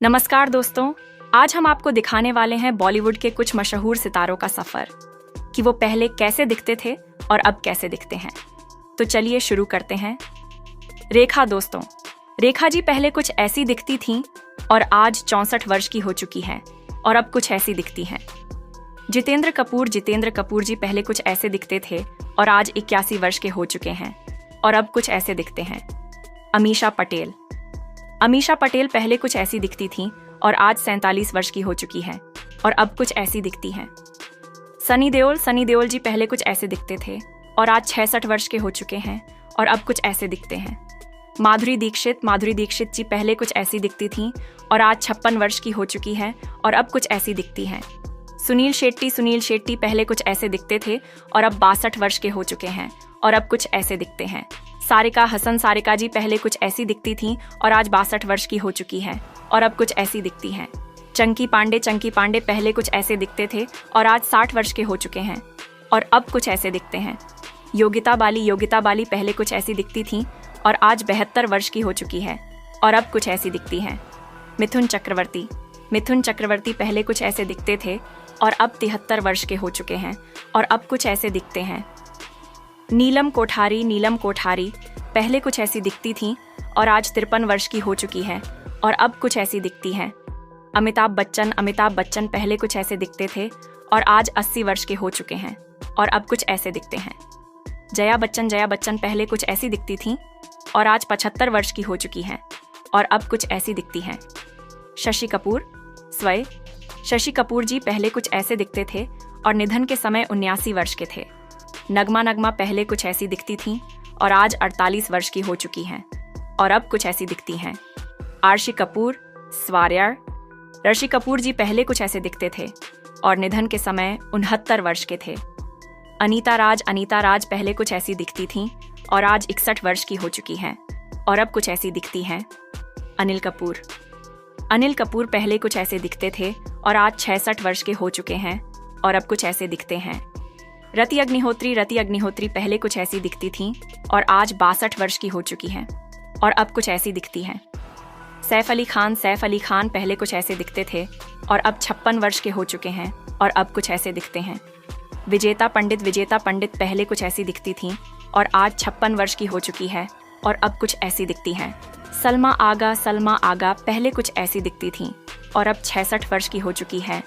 नमस्कार दोस्तों, आज हम आपको दिखाने वाले हैं बॉलीवुड के कुछ मशहूर सितारों का सफर कि वो पहले कैसे दिखते थे और अब कैसे दिखते हैं। तो चलिए शुरू करते हैं। रेखा दोस्तों, रेखा जी पहले कुछ ऐसी दिखती थीं और आज 64 वर्ष की हो चुकी हैं और अब कुछ ऐसी दिखती हैं। जितेंद्र कपूर जी पहले कुछ ऐसे दिखते थे और आज 81 वर्ष के हो चुके हैं और अब कुछ ऐसे दिखते हैं। अमीषा पटेल पहले कुछ ऐसी दिखती थीं और आज 47 वर्ष की हो चुकी हैं और अब कुछ ऐसी दिखती हैं। सनी देओल जी पहले कुछ ऐसे दिखते थे और आज 66 वर्ष के हो चुके हैं और अब कुछ ऐसे दिखते हैं। माधुरी दीक्षित जी पहले कुछ ऐसी दिखती थीं और आज 56 वर्ष की हो चुकी हैं और अब कुछ ऐसी दिखती हैं। सुनील शेट्टी पहले कुछ ऐसे दिखते थे और अब 62 वर्ष के हो चुके हैं और अब कुछ ऐसे दिखते हैं। सारिका जी पहले कुछ ऐसी दिखती थीं और आज 62 वर्ष की हो चुकी हैं और अब कुछ ऐसी दिखती हैं। चंकी पांडे पहले कुछ ऐसे दिखते थे और आज 60 वर्ष के हो चुके हैं और अब कुछ ऐसे दिखते हैं। योगिता बाली पहले कुछ ऐसी दिखती थीं और आज 72 वर्ष की हो चुकी है और अब कुछ ऐसी दिखती हैं। मिथुन चक्रवर्ती पहले कुछ ऐसे दिखते थे और अब 73 वर्ष के हो चुके हैं और अब कुछ ऐसे दिखते हैं। नीलम कोठारी पहले कुछ ऐसी दिखती थीं और आज 53 वर्ष की हो चुकी है और अब कुछ ऐसी दिखती हैं। अमिताभ बच्चन पहले कुछ ऐसे दिखते थे और आज 80 वर्ष के हो चुके हैं और अब कुछ ऐसे दिखते हैं। जया बच्चन पहले कुछ ऐसी दिखती थीं और आज 75 वर्ष की हो चुकी हैं और अब कुछ ऐसी दिखती हैं। शशि कपूर जी पहले कुछ ऐसे दिखते थे और निधन के समय 79 वर्ष के थे। नगमा पहले कुछ ऐसी दिखती थीं और आज 48 वर्ष की हो चुकी हैं और अब कुछ ऐसी दिखती हैं। ऋषि कपूर जी पहले कुछ ऐसे दिखते थे और निधन के समय 69 वर्ष के थे। अनीता राज पहले कुछ ऐसी दिखती थीं और आज 61 वर्ष की हो चुकी हैं और अब कुछ ऐसी दिखती हैं। अनिल कपूर पहले कुछ ऐसे दिखते थे और आज 66 वर्ष के हो चुके हैं और अब कुछ ऐसे दिखते हैं। रति अग्निहोत्री पहले कुछ ऐसी दिखती थीं और आज 62 वर्ष की हो चुकी हैं और अब कुछ ऐसी दिखती हैं। सैफ अली खान पहले कुछ ऐसे दिखते थे और अब 56 वर्ष के हो चुके हैं और अब कुछ ऐसे दिखते हैं। विजेता पंडित पहले कुछ ऐसी दिखती थीं और आज 56 वर्ष की हो चुकी है और अब कुछ ऐसी दिखती हैं। सलमा आगा पहले कुछ ऐसी दिखती थीं और अब 66 वर्ष की हो चुकी है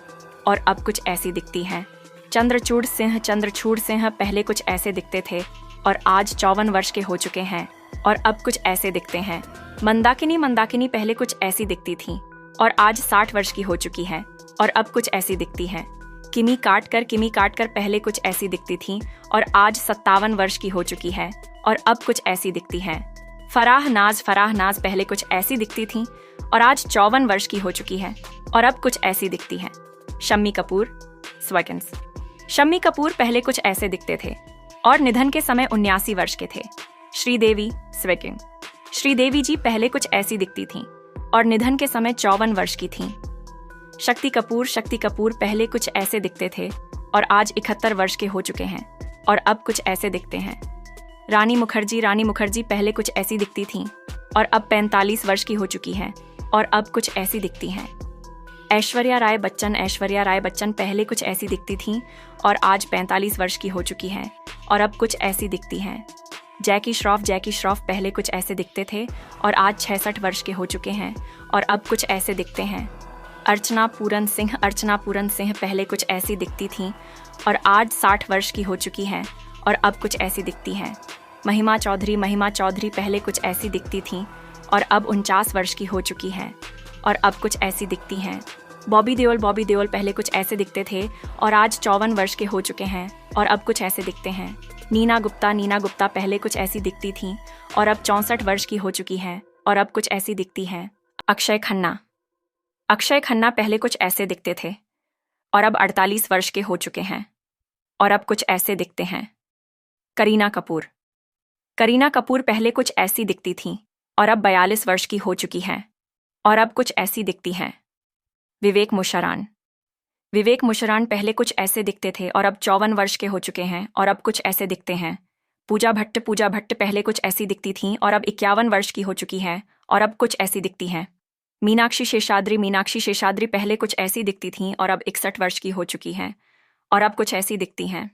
और अब कुछ ऐसी दिखती हैं। चंद्रचूड़ सिंह पहले कुछ ऐसे दिखते थे और आज 54 वर्ष के हो चुके हैं और अब कुछ ऐसे दिखते हैं। मंदाकिनी पहले कुछ ऐसी दिखती थीं और आज 60 वर्ष की हो चुकी हैं और अब कुछ ऐसी दिखती हैं। किमी काटकर पहले कुछ ऐसी दिखती थीं और आज 57 वर्ष की हो चुकी है और अब कुछ ऐसी दिखती हैं। फराह नाज पहले कुछ ऐसी दिखती थीं और आज 54 वर्ष की हो चुकी है और अब कुछ ऐसी दिखती हैं। शम्मी कपूर पहले कुछ ऐसे दिखते थे और निधन के समय 79 वर्ष के थे। श्रीदेवी जी पहले कुछ ऐसी दिखती थीं और निधन के समय 54 वर्ष की थीं। शक्ति कपूर पहले कुछ ऐसे दिखते थे और आज 71 वर्ष के हो चुके हैं और अब कुछ ऐसे दिखते हैं। रानी मुखर्जी पहले कुछ ऐसी दिखती थीं और अब 45 वर्ष की हो चुकी हैं और अब कुछ ऐसी दिखती हैं। ऐश्वर्या राय बच्चन पहले कुछ ऐसी दिखती थीं और आज 45 वर्ष की हो चुकी हैं और अब कुछ ऐसी दिखती हैं। जैकी श्रॉफ पहले कुछ ऐसे दिखते थे और आज 66 वर्ष के हो चुके हैं और अब कुछ ऐसे दिखते हैं। अर्चना पूरन सिंह पहले कुछ ऐसी दिखती थीं और आज 60 वर्ष की हो चुकी हैं और अब कुछ ऐसी दिखती हैं। महिमा चौधरी पहले कुछ ऐसी दिखती थीं और अब 49 वर्ष की हो चुकी हैं और अब कुछ ऐसी दिखती हैं। बॉबी देओल पहले कुछ ऐसे दिखते थे और आज 54 वर्ष के हो चुके हैं और अब कुछ ऐसे दिखते हैं। नीना गुप्ता पहले कुछ ऐसी दिखती थीं और अब 64 वर्ष की हो चुकी हैं और अब कुछ ऐसी दिखती हैं। अक्षय खन्ना पहले कुछ ऐसे दिखते थे और अब 48 वर्ष के हो चुके हैं और अब कुछ ऐसे दिखते हैं। करीना कपूर पहले कुछ ऐसी दिखती थीं और अब 42 वर्ष की हो चुकी हैं और अब कुछ ऐसी दिखती हैं। विवेक मुशरान पहले कुछ ऐसे दिखते थे और अब 54 वर्ष के हो चुके हैं और अब कुछ ऐसे दिखते हैं। पूजा भट्ट पहले कुछ ऐसी दिखती थीं और अब 51 वर्ष की हो चुकी हैं और अब कुछ ऐसी दिखती हैं। मीनाक्षी शेषाद्री पहले कुछ ऐसी दिखती थीं और अब 61 वर्ष की हो चुकी हैं और अब कुछ ऐसी दिखती हैं।